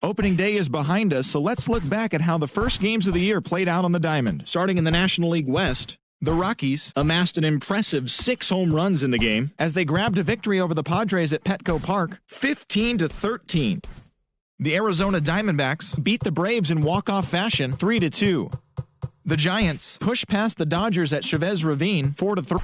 Opening day is behind us, so let's look back at how the first games of the year played out on the diamond. Starting in the National League West, the Rockies amassed an impressive 6 home runs in the game as they grabbed a victory over the Padres at Petco Park, 15-13. The Arizona Diamondbacks beat the Braves in walk-off fashion, 3-2. The Giants pushed past the Dodgers at Chavez Ravine, 4-3.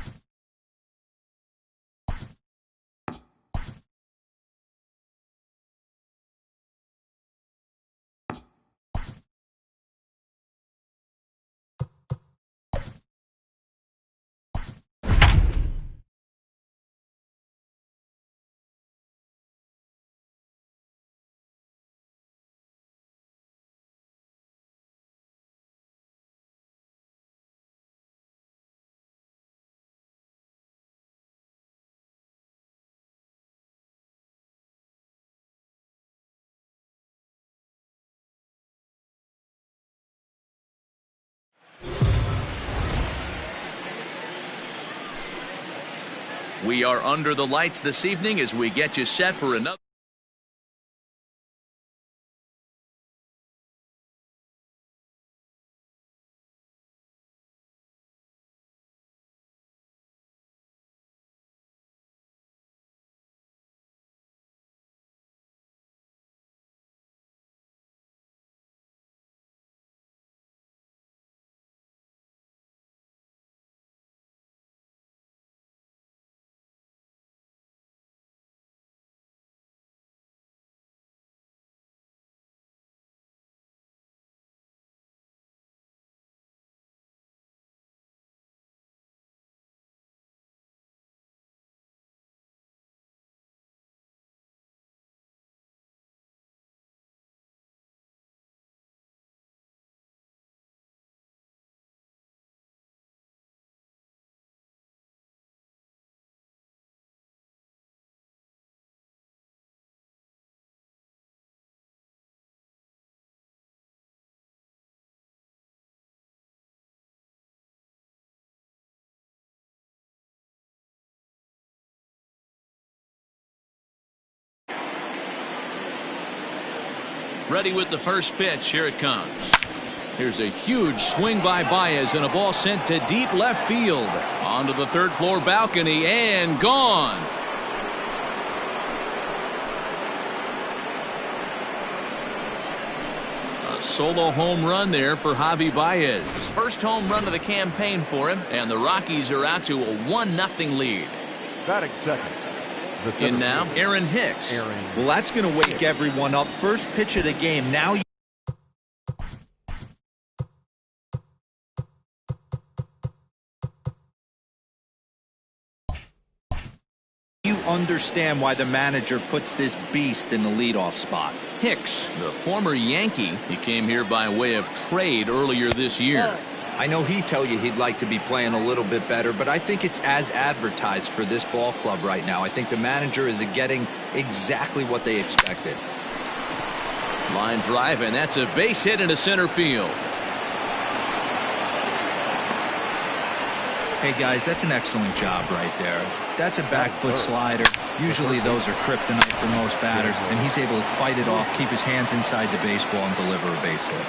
We are under the lights this evening as we get you set for another. Ready with the first pitch. Here it comes. Here's a huge swing by Baez and a ball sent to deep left field. Onto the third floor balcony and gone. A solo home run there for Javi Baez. First home run of the campaign for him, and the Rockies are out to a 1-0 lead. Batting second. In now, Aaron Hicks. Well, that's going to wake everyone up. First pitch of the game. Now you understand why the manager puts this beast in the leadoff spot. Hicks, the former Yankee, he came here by way of trade earlier this year. I know he'd tell you he'd like to be playing a little bit better, but I think it's as advertised for this ball club right now. I think the manager is getting exactly what they expected. Line drive, and that's a base hit into center field. Hey, guys, that's an excellent job right there. That's a back foot slider. Usually those are kryptonite for most batters, and he's able to fight it off, keep his hands inside the baseball, and deliver a base hit.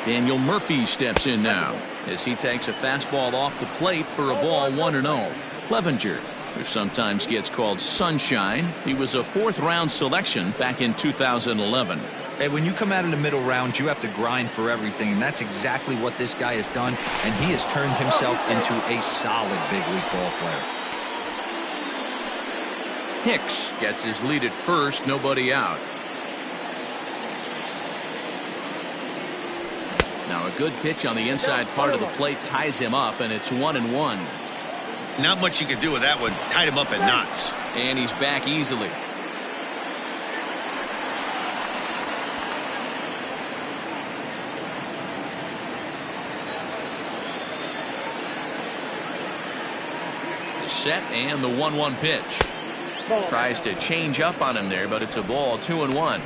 Daniel Murphy steps in now as he takes a fastball off the plate for a ball 1-0. Clevenger, who sometimes gets called Sunshine, he was a 4th-round selection back in 2011. Hey, when you come out in the middle rounds, you have to grind for everything, and that's exactly what this guy has done, and he has turned himself into a solid big league ball player. Hicks gets his lead at first, nobody out. Now a good pitch on the inside part of the plate ties him up, and it's 1-1. Not much you can do with that one. Tied him up in knots. And he's back easily. The set and the 1-1 pitch. Tries to change up on him there, but it's a ball, 2-1.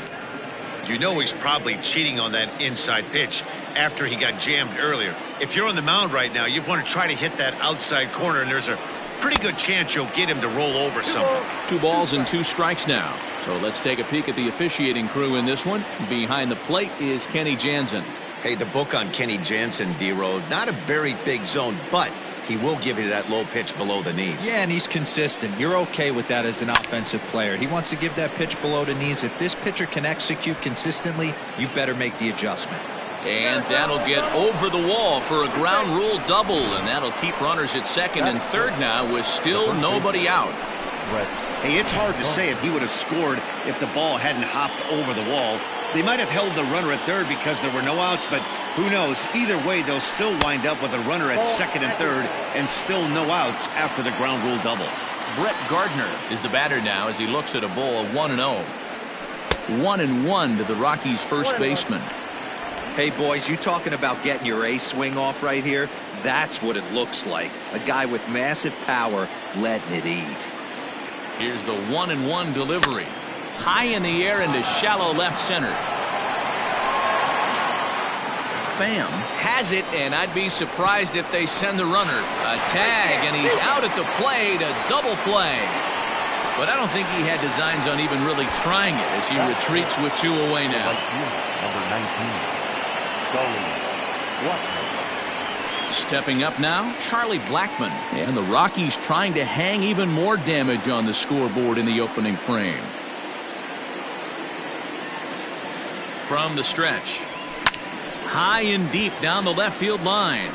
You know he's probably cheating on that inside pitch after he got jammed earlier. If you're on the mound right now, you want to try to hit that outside corner, and there's a pretty good chance you'll get him to roll over someone. 2 balls and 2 strikes now. So let's take a peek at the officiating crew in this one. Behind the plate is Kenny Jansen. Hey, the book on Kenny Jansen, D-Row, not a very big zone, but he will give you that low pitch below the knees. Yeah, and he's consistent. You're okay with that as an offensive player. He wants to give that pitch below the knees. If this pitcher can execute consistently, you better make the adjustment. And that'll get over the wall for a ground rule double, and that'll keep runners at second and third now with still nobody out. Hey, it's hard to say if he would have scored if the ball hadn't hopped over the wall. They might have held the runner at third because there were no outs, but who knows? Either way, they'll still wind up with a runner at second and third and still no outs after the ground rule double. Brett Gardner is the batter now as he looks at a ball 1-0. 1-1 to the Rockies' first baseman. Hey, boys, you talking about getting your A swing off right here? That's what it looks like. A guy with massive power letting it eat. Here's the 1-1 delivery. High in the air into shallow left center. Pham has it, and I'd be surprised if they send the runner. A tag, and he's out at the plate, a double play. But I don't think he had designs on even really trying it as he retreats with 2 away now. Number 19. Stepping up now, Charlie Blackmon. And the Rockies trying to hang even more damage on the scoreboard in the opening frame. From the stretch. High and deep down the left field line.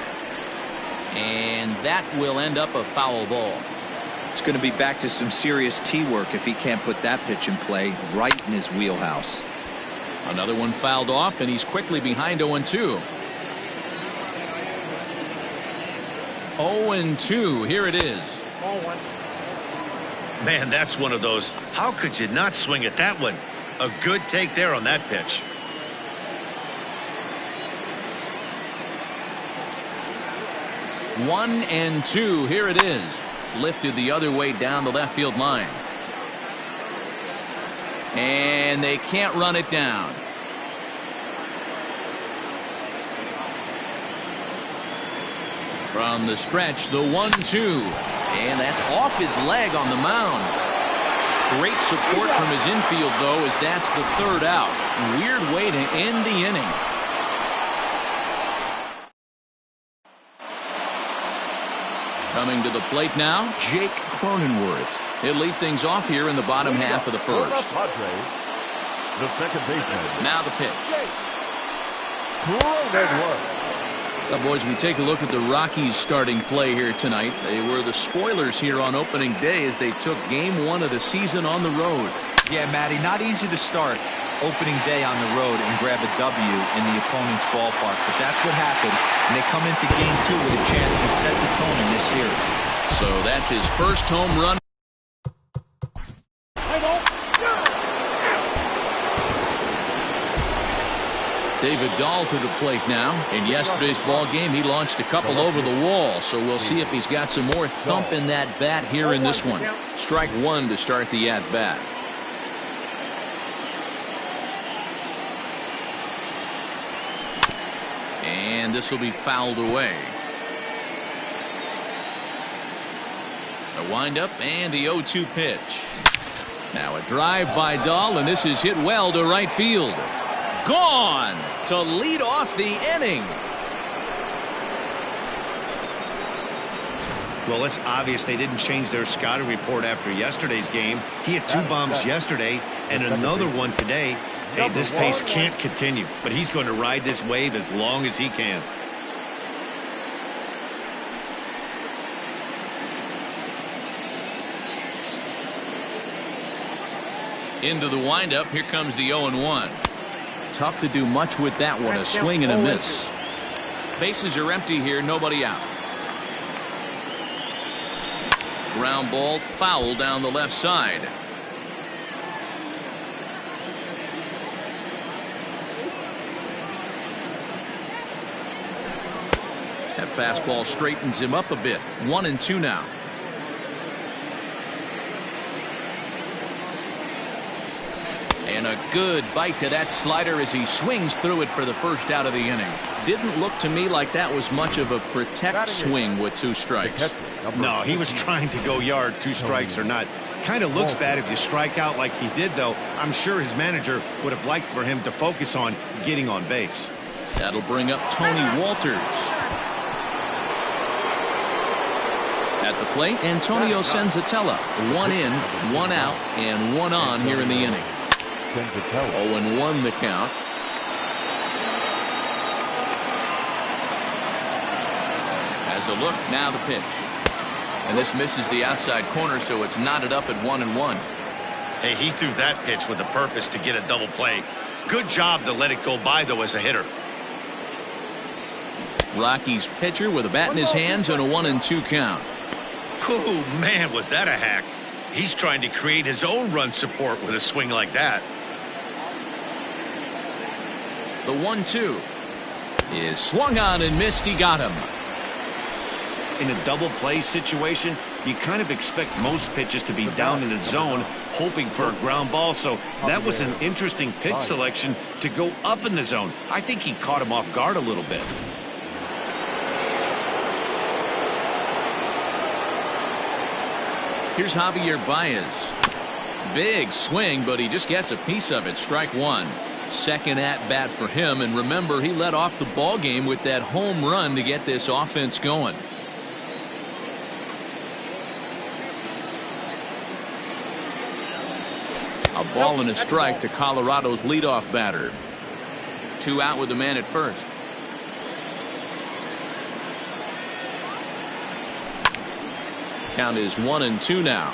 And that will end up a foul ball. It's going to be back to some serious tee work if he can't put that pitch in play right in his wheelhouse. Another one fouled off, and he's quickly behind 0-2. 0-2, here it is. Man, that's one of those. How could you not swing at that one? A good take there on that pitch. 1-2, here it is. Lifted the other way down the left field line. And they can't run it down. From the stretch, the 1-2. And that's off his leg on the mound. Great support from his infield, though, as that's the 3rd out. Weird way to end the inning. Coming to the plate now, Jake Cronenworth. He'll lead things off here in the bottom half of the first. The second baseman. Now the pitch. Cronenworth. Well, boys, we take a look at the Rockies starting play here tonight. They were the spoilers here on opening day as they took game 1 of the season on the road. Yeah, Matty, not easy to start opening day on the road and grab a W in the opponent's ballpark, but that's what happened, and they come into game 2 with a chance to set the tone in this series. So that's his first home run. David Dahl to the plate now. In yesterday's ball game, he launched a couple over the wall, so we'll see if he's got some more thump in that bat here in this one. Strike 1 to start the at-bat. And this will be fouled away. The windup and the 0-2 pitch. Now a drive by Dahl, and this is hit well to right field. Gone to lead off the inning. Well, it's obvious they didn't change their scouting report after yesterday's game. He had 2 bombs yesterday and another one today. Hey, this pace can't continue, but he's going to ride this wave as long as he can. Into the windup. Here comes the 0-1. Tough to do much with that one. A swing and a miss. Bases are empty here. Nobody out. Ground ball foul down the left side. That fastball straightens him up a bit. 1-2 now. And a Good bite to that slider as he swings through it for the first out of the inning. Didn't look to me like that was much of a protect swing with 2 strikes. No, he was trying to go yard, 2 strikes or not. Kind of looks bad if you strike out like he did, though. I'm sure his manager would have liked for him to focus on getting on base. That'll bring up Tony Walters. At the plate, Antonio Senzatella. 1 in, 1 out, and 1 on here in the inning. 0-1 the count. Has a look, now the pitch. And this misses the outside corner, so it's knotted up at 1-1. Hey, he threw that pitch with a purpose to get a double play. Good job to let it go by, though, as a hitter. Rockies pitcher with a bat in his hands and a 1-2 count. Oh, man, was that a hack. He's trying to create his own run support with a swing like that. The 1-2 is swung on and missed. He got him. In a double play situation, you kind of expect most pitches to be down in the zone, hoping for a ground ball. So that was an interesting pitch selection to go up in the zone. I think he caught him off guard a little bit. Here's Javier Baez. Big swing, but he just gets a piece of it. Strike 1. Second at bat for him, and remember, he led off the ball game with that home run to get this offense going. A ball and a strike to Colorado's leadoff batter. 2 out with the man at first. Count is 1-2 now.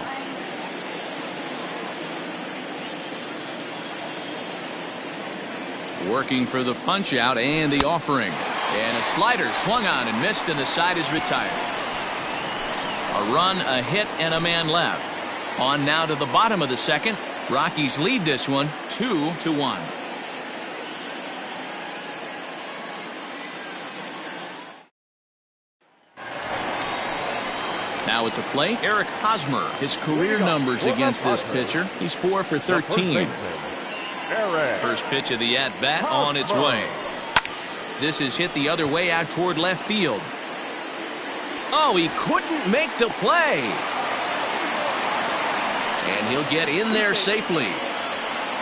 Working for the punch out and the offering. And a slider swung on and missed, and the side is retired. A run, a hit, and a man left. On now to the bottom of the second. Rockies lead this one 2-1. Now at the plate, Eric Hosmer. His career numbers against this pitcher. He's 4 for 13. First pitch of the at-bat on its way. This is hit the other way out toward left field. Oh, he couldn't make the play. And he'll get in there safely.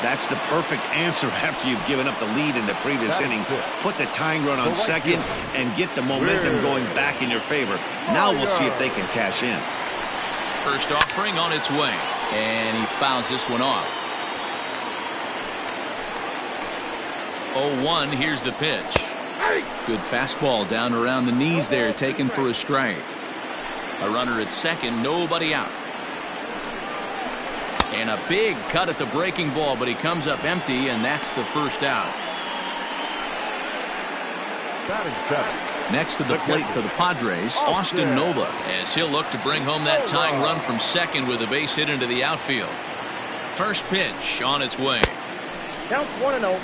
That's the perfect answer after you've given up the lead in the previous inning. Put the tying run on second and get the momentum going back in your favor. Now we'll see if they can cash in. First offering on its way. And he fouls this one off. 0-1, here's the pitch. Good fastball down around the knees there, taken for a strike. A runner at second, nobody out. And a big cut at the breaking ball, but he comes up empty, and that's the first out. Next to the plate for the Padres, Austin Nola, as he'll look to bring home that tying run from second with a base hit into the outfield. First pitch on its way. Count 1-0.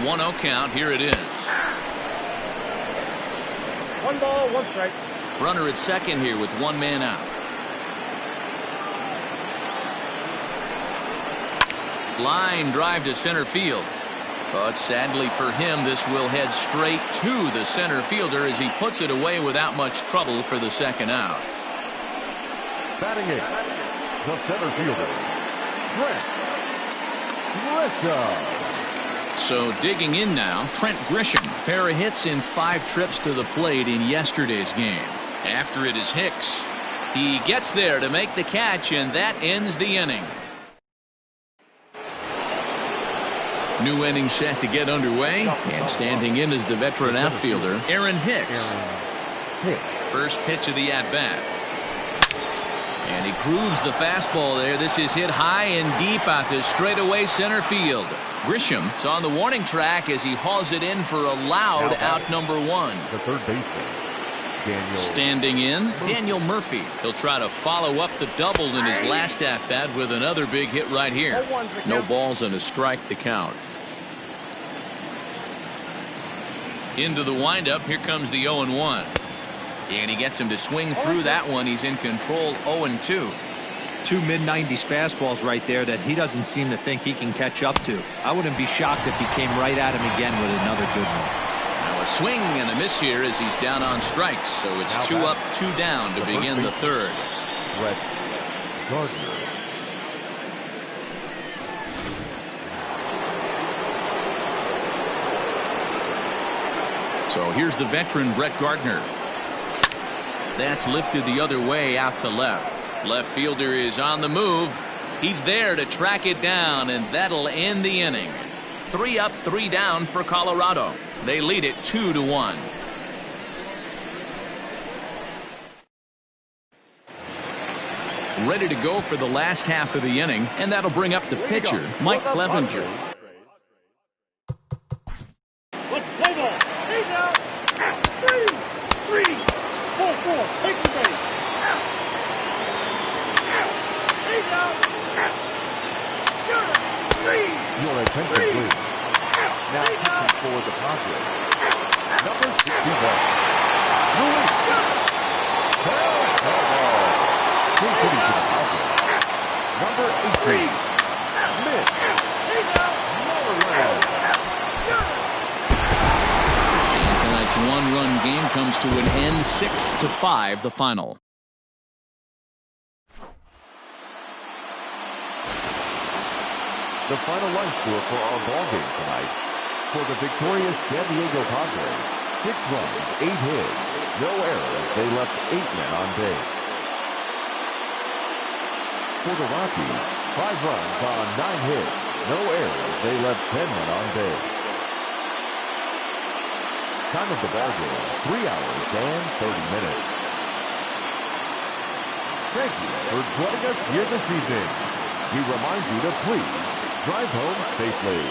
1-0 count. Here it is. 1 ball, 1 strike. Runner at second here with 1 man out. Line drive to center field. But sadly for him, this will head straight to the center fielder as he puts it away without much trouble for the second out. Batting it, the center fielder, Trent Grisham. So digging in now, Trent Grisham. Pair of hits in 5 trips to the plate in yesterday's game. After it is Hicks. He gets there to make the catch, and that ends the inning. New inning set to get underway, and standing in is the veteran outfielder, Aaron Hicks. First pitch of the at-bat. And he grooves the fastball there. This is hit high and deep out to straightaway center field. Grisham is on the warning track as he hauls it in for a loud out number 1. The third baseman, Daniel. Standing in, Daniel Murphy. He'll try to follow up the double in his last at-bat with another big hit right here. No balls and a strike to count. Into the windup, here comes the 0-1. And he gets him to swing through that one. He's in control, 0-2. Two mid-90s fastballs right there that he doesn't seem to think he can catch up to. I wouldn't be shocked if he came right at him again with another good one. Now a swing and a miss here as he's down on strikes. So it's 2 up, 2 down to begin the third. Brett Gardner. So here's the veteran Brett Gardner. That's lifted the other way out to left. Left fielder is on the move. He's there to track it down, and that'll end the inning. 3 up, 3 down for Colorado. They lead it 2-1. Ready to go for the last half of the inning, and that'll bring up the pitcher, Mike Clevenger. Let's play ball. He's out. 3, 4, 4. Take the base. He's out. 3. Your attention, please. Now pitching for the Padres. Number 61. Luis. Still hitting to the Padres. Number 18. Mitch. Moreland. And tonight's one-run game comes to an end, 6-5, the final. The final line score for our ball game tonight. For the victorious San Diego Padres, 6 runs, 8 hits, no errors. They left 8 men on base. For the Rockies, 5 runs on 9 hits, no errors. They left 10 men on base. Time of the ball game, 3 hours and 30 minutes. Thank you for joining us here this evening. We remind you to please drive home safely.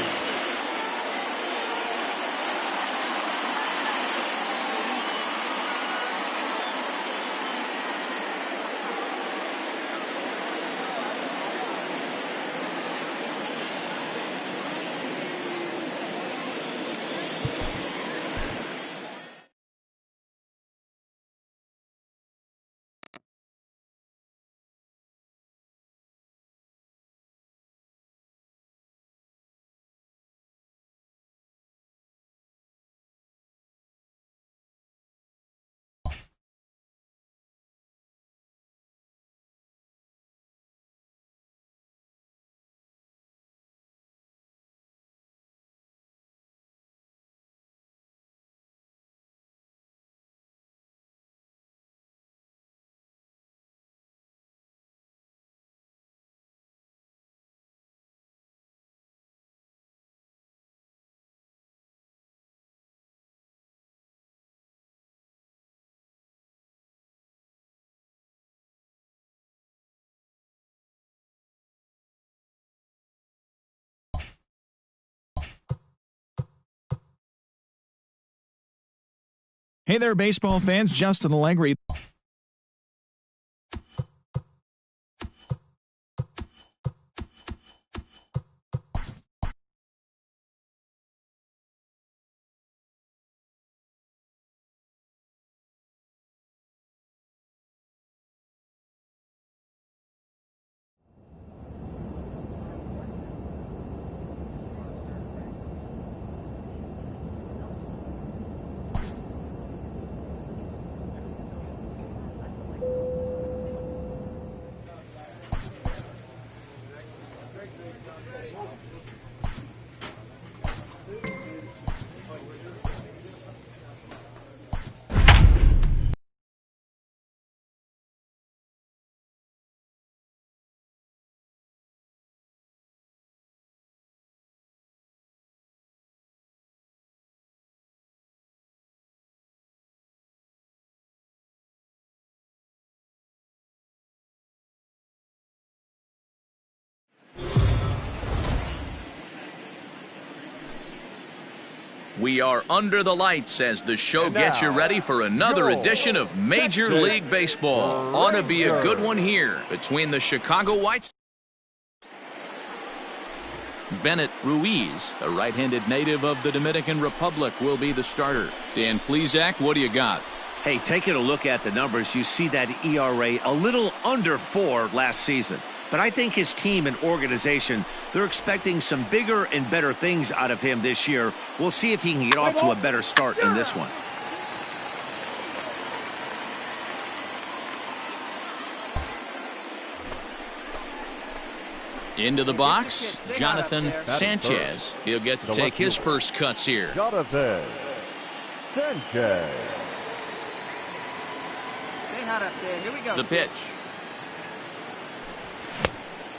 Hey there, baseball fans. Justin Allegri. We are under the lights as the show gets you ready for another edition of Major League Baseball. Ought to be a good one here between the Chicago White Bennett Ruiz, a right-handed native of the Dominican Republic, will be the starter. Dan Plezak, what do you got? Hey, taking a look at the numbers, you see that ERA a little under 4 last season. But I think his team and organization, they're expecting some bigger and better things out of him this year. We'll see if he can get off to a better start in this one. Into the box, Jonathan Sanchez. He'll get to take his first cuts here. Jonathan Sanchez. The pitch.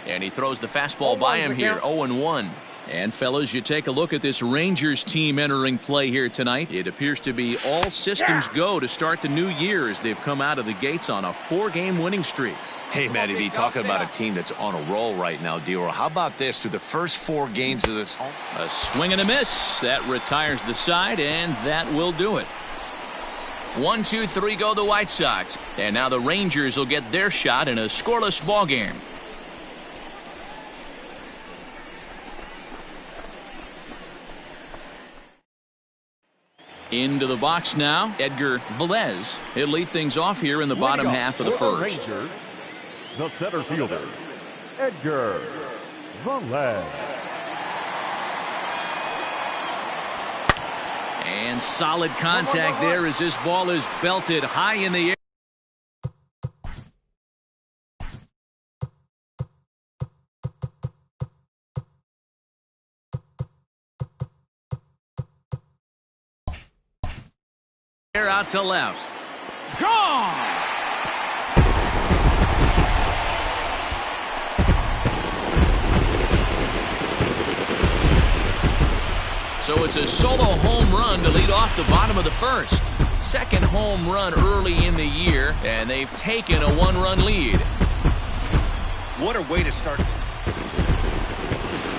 And he throws the fastball by him here, 0-1. And fellas, you take a look at this Rangers team entering play here tonight. It appears to be all systems go to start the new year as they've come out of the gates on a 4-game winning streak. Hey, Matty B, talking about a team that's on a roll right now, D-Roll. How about this? Through the first 4 games of this home. A swing and a miss. That retires the side, and that will do it. 1, 2, 3 go the White Sox. And now the Rangers will get their shot in a scoreless ball game. Into the box now, Edgar Velez. He'll lead things off here in the bottom half of the first. Rangers, the center fielder, Edgar Velez. And solid contact there as this ball is belted high in the air. Out to left. Gone! So it's a solo home run to lead off the bottom of the first. Second home run early in the year, and they've taken a 1-run lead. What a way to start.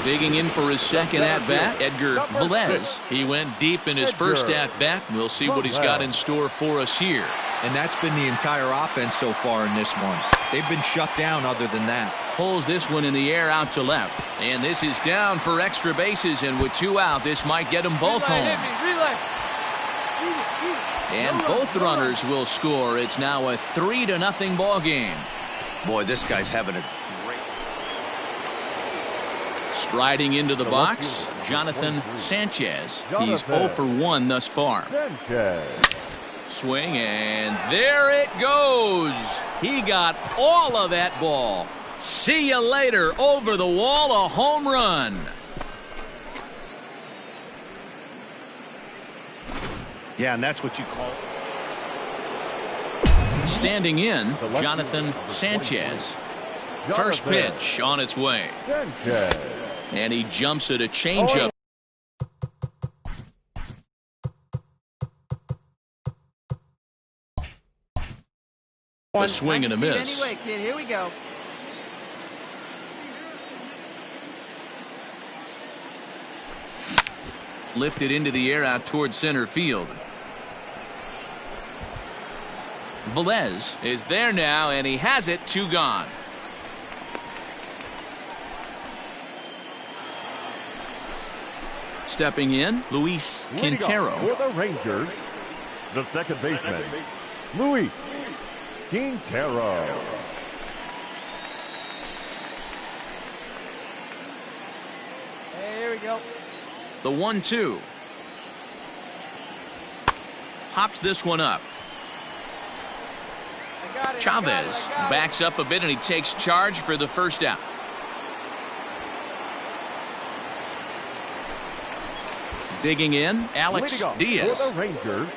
Digging in for his second at-bat, Edgar Velez. He went deep in his first at-bat. We'll see what he's got in store for us here. And that's been the entire offense so far in this one. They've been shut down other than that. Pulls this one in the air out to left. And this is down for extra bases, and with 2 out, this might get them both home. And both runners will score. It's now a 3-0 ball game. Boy, this guy's having a great. Striding into the box, Jonathan Sanchez. He's 0 for 1 thus far. Sanchez. Swing, and there it goes. He got all of that ball. See you later. Over the wall, a home run. Yeah, and that's what you call. Standing in, Jonathan Sanchez. First pitch on its way. Sanchez. And he jumps at a changeup. A swing and a miss. Anyway, kid, here we go. Lifted into the air out toward center field. Velez is there now, and he has it. 2 gone. Stepping in, Luis Quintero. For the Rangers, the second baseman, Luis Quintero. Hey, here we go. The 1-2. Pops this one up. Chavez backs up a bit, and he takes charge for the first out. Digging in, Alex Diaz. For the Rangers,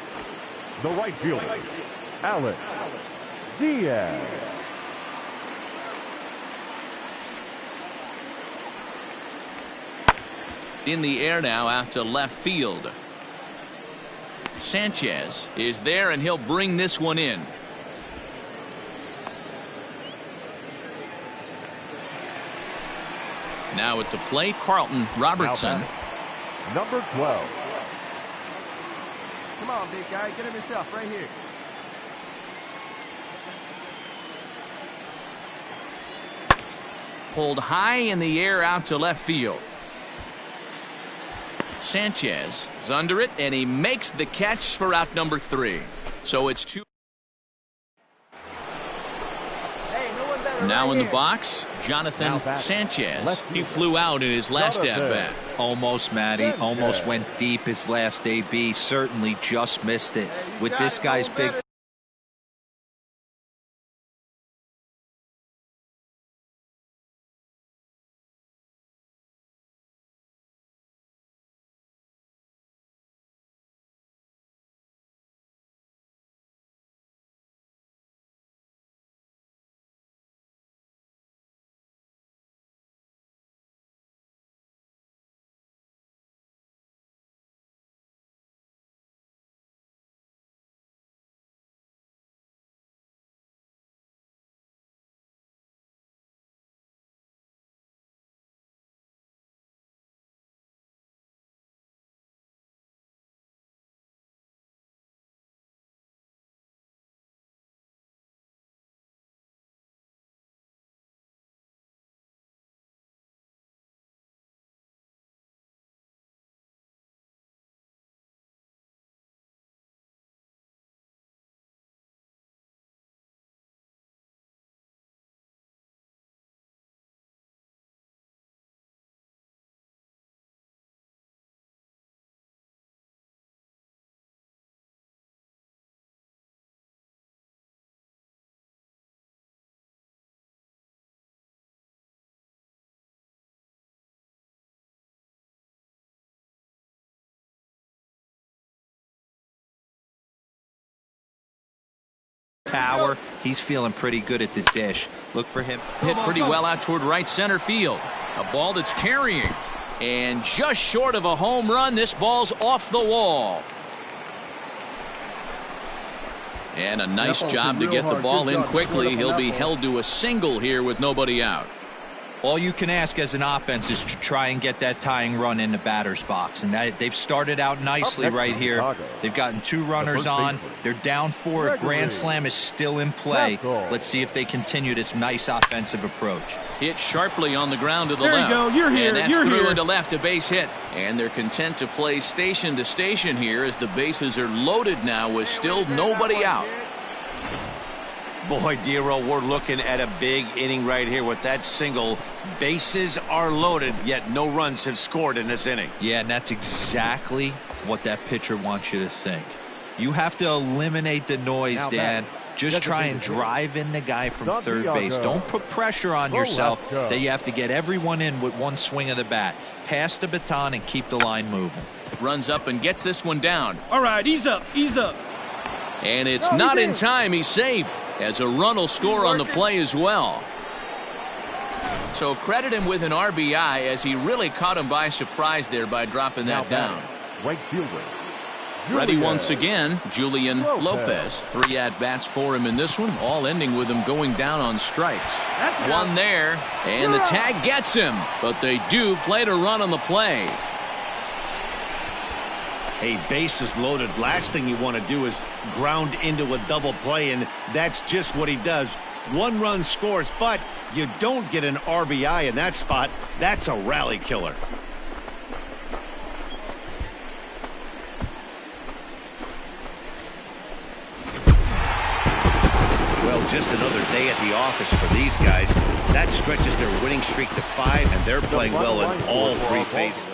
the right fielder, Alex Diaz. In the air now out to left field. Sanchez is there, and he'll bring this one in. Now at the plate, Carlton Robertson. Number 12. Come on, big guy. Get him yourself right here. Pulled high in the air out to left field. Sanchez is under it, and he makes the catch for out number 3. So it's 2. Now in the box, Jonathan Sanchez. He flew out in his last at-bat. Almost, Matty. Almost went deep his last AB. Certainly just missed it. With this guy's big power. He's feeling pretty good at the dish. Look for him. Hit pretty well out toward right center field. A ball that's carrying. And just short of a home run, this ball's off the wall. And a nice job to get the ball in quickly. He'll be held to a single here with nobody out. All you can ask as an offense is to try and get that tying run in the batter's box. And they've started out nicely right here. They've gotten 2 runners on. They're down 4. A grand slam is still in play. Let's see if they continue this nice offensive approach. Hit sharply on the ground to the There left. you go. You're here. And that's You're through here. into left, a base hit. And they're content to play station to station here as the bases are loaded now with still nobody out. Boy, Dero, we're looking at a big inning right here with that single. Bases are loaded, yet no runs have scored in this inning. Yeah, and that's exactly what that pitcher wants you to think. You have to eliminate the noise, Dan. Just try and drive in the guy from third base. Don't put pressure on yourself that you have to get everyone in with one swing of the bat. Pass the baton and keep the line moving. Runs up and gets this one down. All right, ease up, ease up. And it's not in time. He's safe as a run will score on the play as well. So credit him with an RBI as he really caught him by surprise there by dropping that down. Right fielder. Ready once again, Julian Lopez. 3 at-bats for him in this one, all ending with him going down on strikes. One there, and the tag gets him, but they do play to run on the play. Hey, bases loaded. Last thing you want to do is ground into a double play, and that's just what he does. 1 run scores, but you don't get an RBI in that spot. That's a rally killer. Well, just another day at the office for these guys. That stretches their winning streak to 5, and they're playing well in all 3 phases.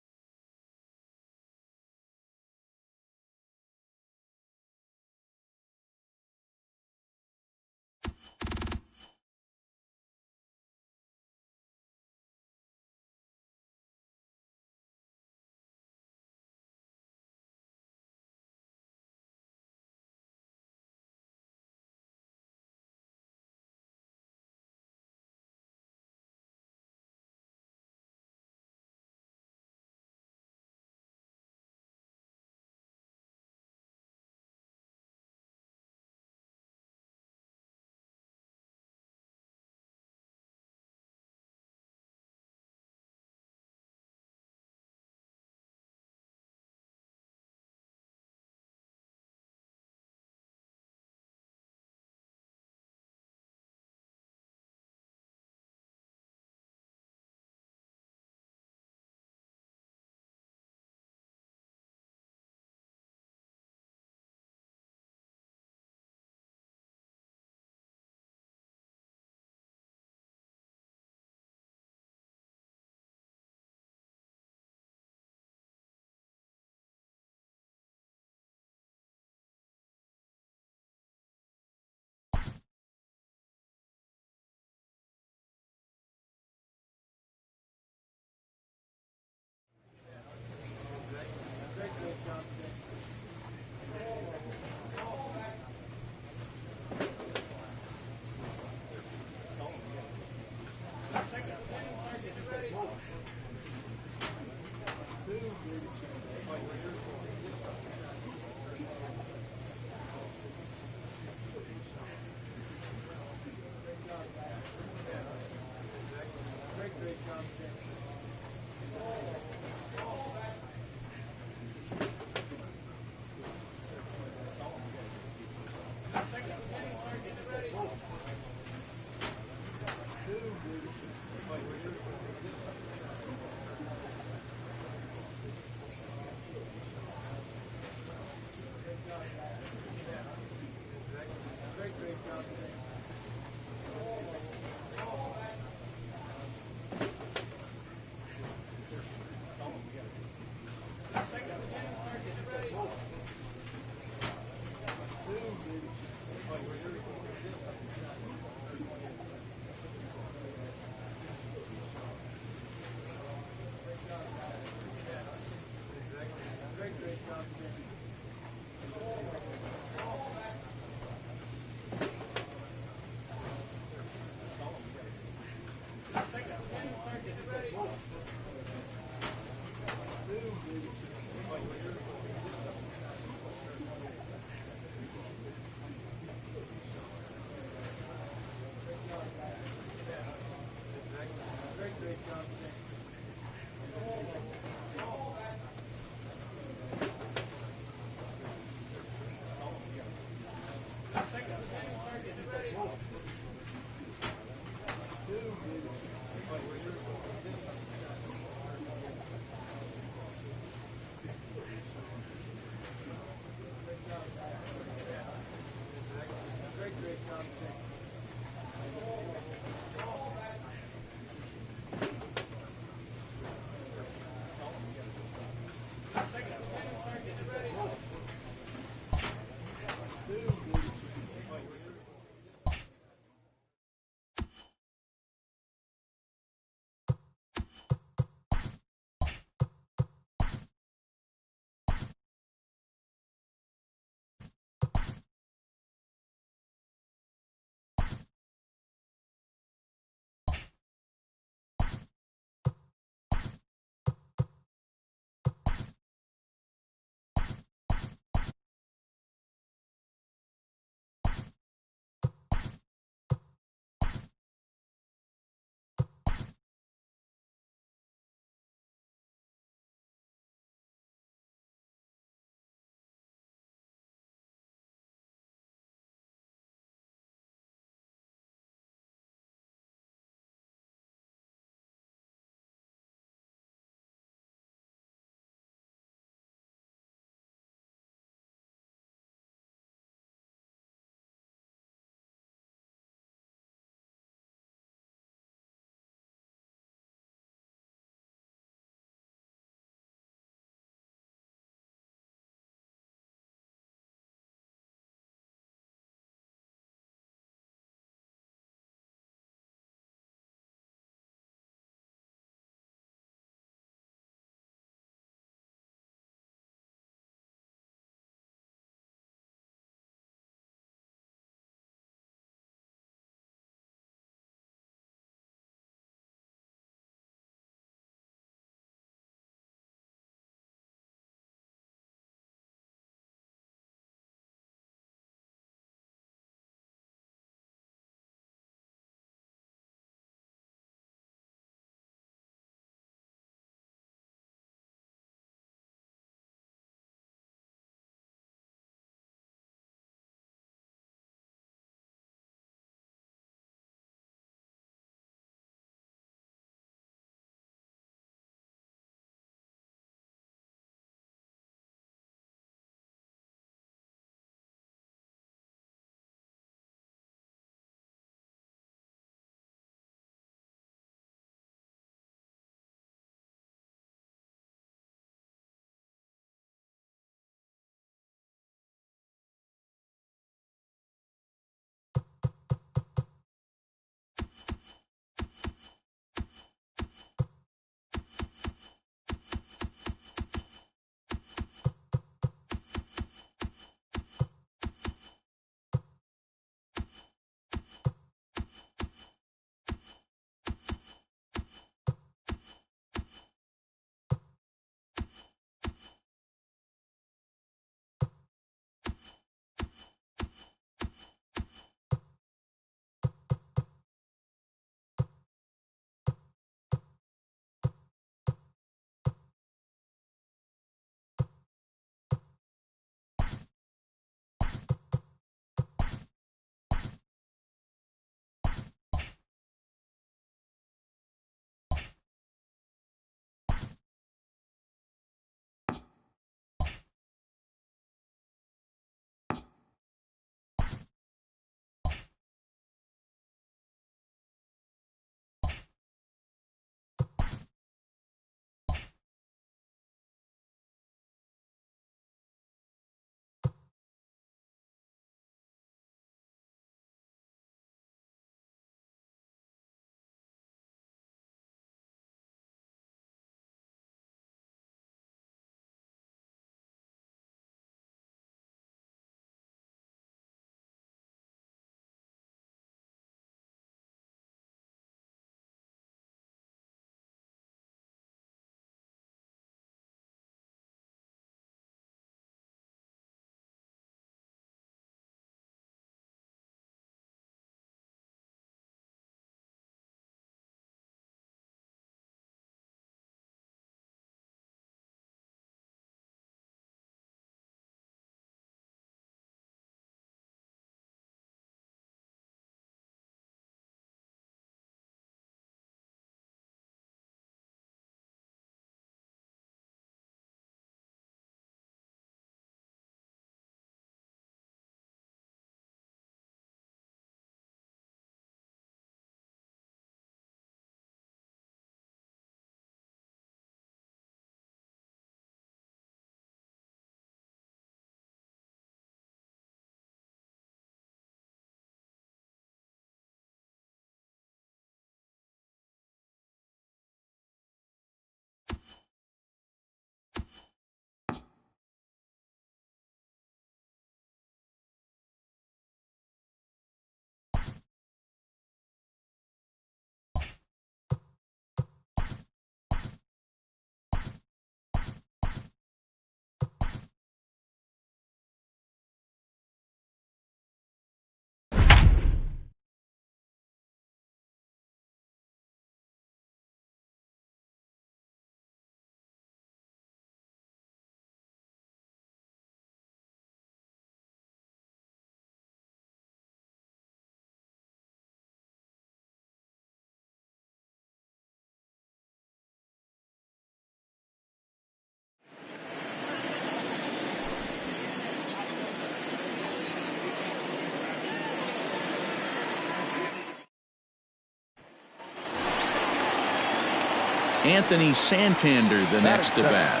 Anthony Santander, the next to bat.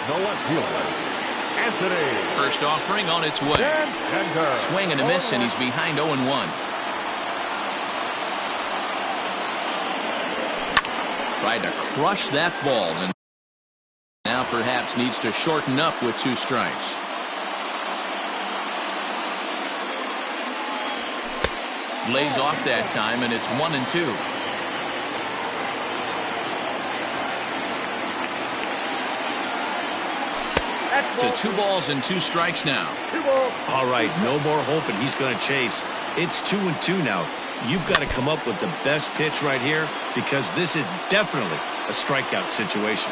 The left fielder, Anthony. First offering on its way. Swing and a miss, and he's behind 0-1. Tried to crush that ball, and now perhaps needs to shorten up with 2 strikes. Lays off that time, and it's 1-2. To 2 balls and 2 strikes now. All right, no more hoping he's going to chase. It's 2-2 now. You've got to come up with the best pitch right here, because this is definitely a strikeout situation.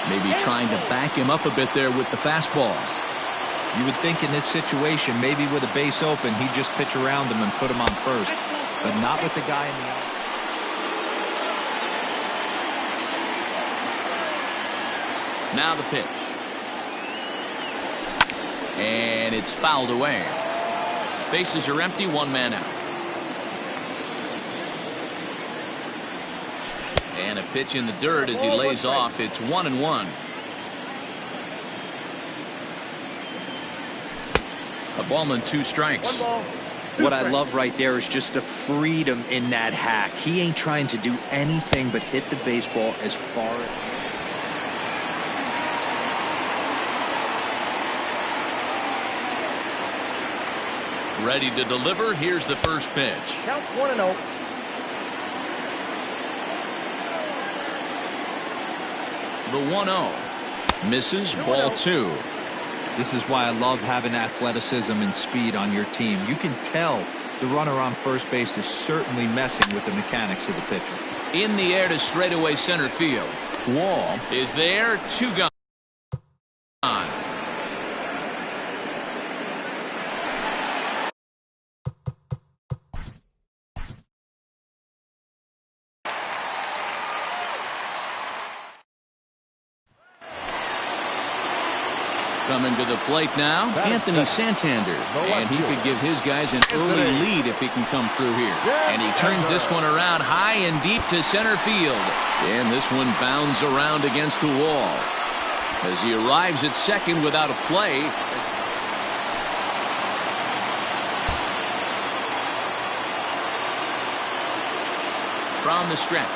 Maybe trying to back him up a bit there with the fastball. You would think in this situation, maybe with a base open, he'd just pitch around him and put him on first, but not with the guy in the outfield. Now the pitch. And it's fouled away. Bases are empty, 1 man out. And a pitch in the dirt as he lays off. It's 1-1. A ball and 2 strikes. What I love right there is just the freedom in that hack. He ain't trying to do anything but hit the baseball as far as... Ready to deliver. Here's the first pitch. Count 1-0. The 1-0. Misses, ball 2. This is why I love having athleticism and speed on your team. You can tell the runner on first base is certainly messing with the mechanics of the pitcher. In the air to straightaway center field. Wall is there. 2 gone. Coming to the plate now, Anthony Santander, and he could give his guys an early lead if he can come through here. And he turns this one around high and deep to center field. And this one bounds around against the wall. As he arrives at second without a play. From the stretch.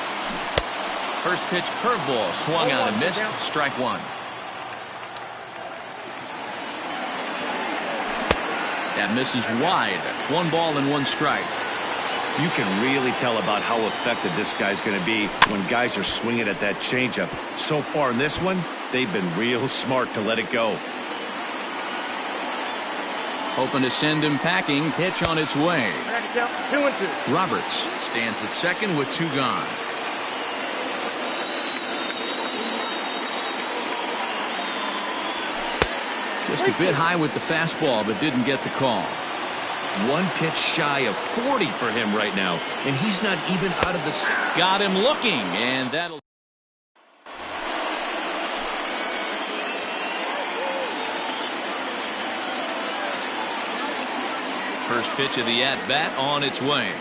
First pitch curveball swung on and missed. Strike 1. That misses wide. 1 ball and 1 strike. You can really tell about how effective this guy's going to be when guys are swinging at that changeup. So far in this one, they've been real smart to let it go. Hoping to send him packing. Pitch on its way. 2-2. Roberts stands at second with 2 gone. Just a bit high with the fastball, but didn't get the call. 1 pitch shy of 40 for him right now, and he's not even out of the... Got him looking, and that'll... First pitch of the at-bat on its way.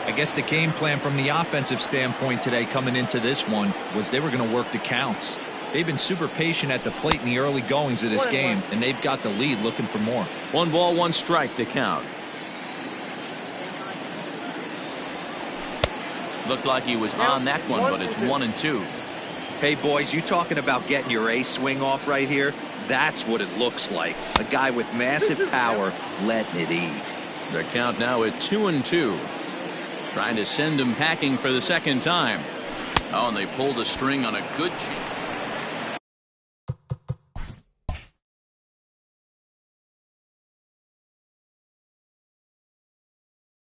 I guess the game plan from the offensive standpoint today coming into this one was they were going to work the counts. They've been super patient at the plate in the early goings of this game, and they've got the lead looking for more. 1 ball, 1 strike to count. Looked like he was on that one, but it's 1-2. Hey, boys, you talking about getting your ace swing off right here? That's what it looks like. A guy with massive power letting it eat. The count now at 2-2. Trying to send him packing for the second time. Oh, and they pulled a string on a good change.